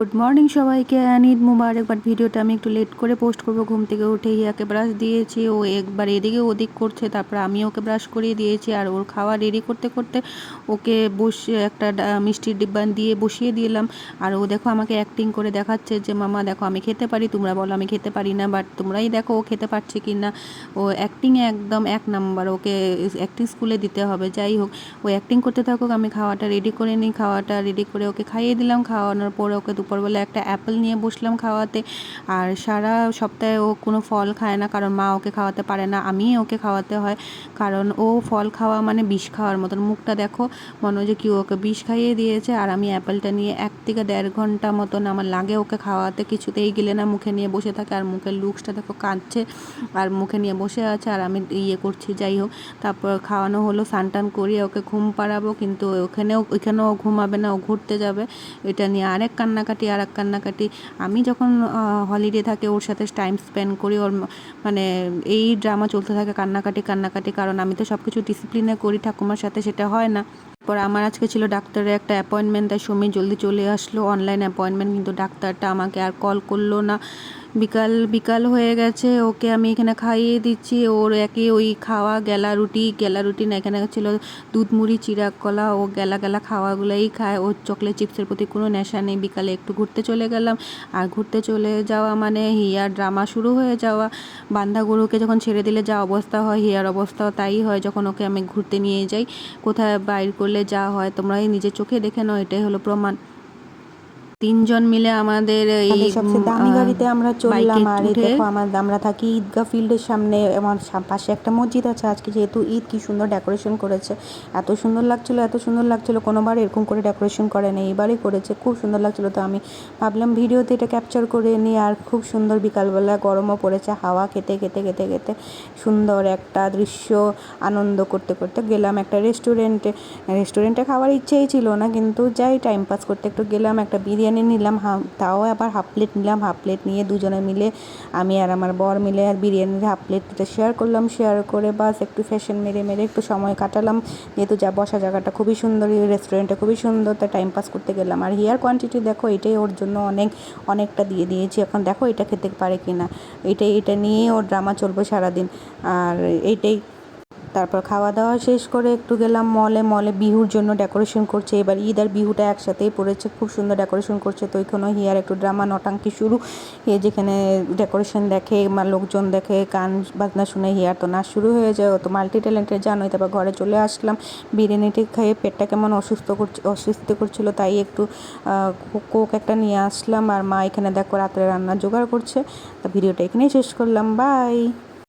Good morning সবাইকে, ঈদ মুবারক। But ভিডিওটা আমি একটু লেট করে পোস্ট করব। ঘুম থেকে উঠে ইয়াকে ব্রাশ দিয়েছি, ও একবার এদিকে ওদিক করছে, তারপর আমি ওকে ব্রাশ করিয়ে দিয়েছি। আর ওর খাওয়া রেডি করতে করতে ওকে বসে একটা মিষ্টির ডিব্বা দিয়ে বসিয়ে দিলাম। আর ও দেখো আমাকে অ্যাক্টিং করে দেখাচ্ছে যে মামা দেখো আমি খেতে পারি, তোমরা বলো আমি খেতে পারি না, বাট তোমরাই দেখো ও খেতে পারছে কি না। ও অ্যাক্টিংয়ে একদম এক নাম্বার, ওকে অ্যাক্টিং স্কুলে দিতে হবে। যাই হোক, ও অ্যাক্টিং করতে থাকুক, আমি খাওয়াটা রেডি করে নিই। খাওয়াটা রেডি করে ওকে খাইয়ে দিলাম। খাওয়ানোর পরে ওকে দুপুরবেলা একটা অ্যাপেল নিয়ে বসলাম খাওয়াতে। আর সারা সপ্তাহে ও কোনো ফল খায় না, কারণ মা ওকে খাওয়াতে পারে না, আমিই ওকে খাওয়াতে হয়। কারণ ও ফল খাওয়া মানে বিষ খাওয়ার মতন। মুখটা দেখো, মনে হয় যে কি ওকে বিষ খাইয়ে দিয়েছে। আর আমি অ্যাপেলটা নিয়ে 1 থেকে 1.5 ঘন্টা মতন আমার লাগে ওকে খাওয়াতে, কিছুতেই গেলে না, মুখে নিয়ে বসে থাকে। আর মুখের লুকসটা দেখো, কাঁদছে আর মুখে নিয়ে বসে আছে, আর আমি করছি। যাই হোক, তারপর খাওয়ানো হলো, স্নান করিয়ে ওকে ঘুম পাড়াবো। কিন্তু ওইখানেও ঘুমাবে না, ও ঘুরতে যাবে। এটা নিয়ে আরেক কান্নাকাটি। আমি যখন হলিডে থাকে ওর সাথে টাইম স্পেন্ড করি, ওর মানে এই ড্রামা চলতে থাকে, কান্নাকাটি। কারণ আমি তো সব কিছু ডিসিপ্লিনে করি, ঠাকুমার সাথে সেটা হয় না। পর আমার আজকে ছিল ডাক্তারের একটা অ্যাপয়েন্টমেন্ট, তাই সময় জলদি চলে আসলো, অনলাইন অ্যাপয়েন্টমেন্ট। কিন্তু ডাক্তারটা আমাকে আর কল করলো না। বিকাল হয়ে গেছে, ওকে আমি এখানে খাইয়ে দিচ্ছি। ওর ওই খাওয়া গেলা রুটি না, এখানে ছিল দুধ মুড়ি চিড়া কলা। ও গেলা খাওয়াগুলোই খায়, ওর চকলেট চিপসের প্রতি কোনো নেশা নেই। বিকালে একটু ঘুরতে চলে গেলাম। আর ঘুরতে চলে যাওয়া মানে হিয়ার ড্রামা শুরু হয়ে যাওয়া। বান্ধা গরুকে যখন ছেড়ে দিলে যা অবস্থা হয়, হিয়ার অবস্থাও তাই হয় যখন ওকে আমি ঘুরতে নিয়ে যাই। কোথায় বাইর করলে যা হয় তোমরা নিজের চোখে দেখে নাও, এটাই হলো প্রমাণ। 3 জন মিলে আমাদের এই সবচেয়ে দামি গাড়িতে আমরা বাইকে চললাম। আর এই উঠে দেখো আমরা থাকি ঈদগাহ ফিল্ডের সামনে, আমার পাশে একটা মসজিদ আছে। আজকে যেহেতু ঈদ, কি সুন্দর ডেকোরেশন করেছে, এত সুন্দর লাগছিল। কোনোবার এরকম করে ডেকোরেশন করে না, এবারই করেছে, খুব সুন্দর লাগছিল। তো আমি ভাবলাম ভিডিওতে এটা ক্যাপচার করে নিই। আর খুব সুন্দর বিকালবেলা, গরমও পড়েছে, হাওয়া খেতে সুন্দর একটা দৃশ্য আনন্দ করতে গেলাম একটা রেস্টুরেন্টে খাওয়ার ইচ্ছেই ছিল না, কিন্তু যাই টাইম পাস করতে একটু গেলাম। একটা বিরিয়ানি নিলাম, তাও আবার হাফ প্লেট নিলাম। হাফ প্লেট নিয়ে দুজনে মিলে, আমি আর আমার বর মিলে, আর বিরিয়ানির হাফ প্লেটটা শেয়ার করলাম। শেয়ার করে বাস একটু ফ্যাশন মেরে একটু সময় কাটালাম। যেহেতু বসা জায়গাটা খুবই সুন্দর, এই রেস্টুরেন্টটা খুবই সুন্দর, তাই টাইম পাস করতে গেলাম। আর হিয়ার কোয়ান্টিটি দেখো, এটাই ওর জন্য অনেকটা দিয়ে দিয়েছি। এখন দেখো এটা খেতে পারে কি না, এটা নিয়েই ওর ড্রামা চলবে সারাদিন। আর এইটাই। তারপর খাওয়া দাওয়া শেষ করে একটু গেলাম মলে বিহুর জন্য ডেকোরেশন করছে। এবার ঈদ আর বিহুটা একসাথেই পড়েছে, খুব সুন্দর ডেকোরেশন করছে। তো ওইখানেও হিয়ার একটু ড্রামা নটাঙ্কি শুরু। যেখানে ডেকোরেশন দেখে লোকজন দেখে, গান বাজনা শুনে হিয়ার তো নাচ শুরু হয়ে যায়। ও তো মাল্টি ট্যালেন্টেড, জানোই। তারপর ঘরে চলে আসলাম, বিরিয়ানিটি খেয়ে পেটটা কেমন অসুস্থ করছিল, তাই একটু কোক একটা নিয়ে আসলাম। আর মা এখানে দেখো রাত্রে রান্না জোগাড় করছে। তা ভিডিওটা এখানেই শেষ করলাম, বাই।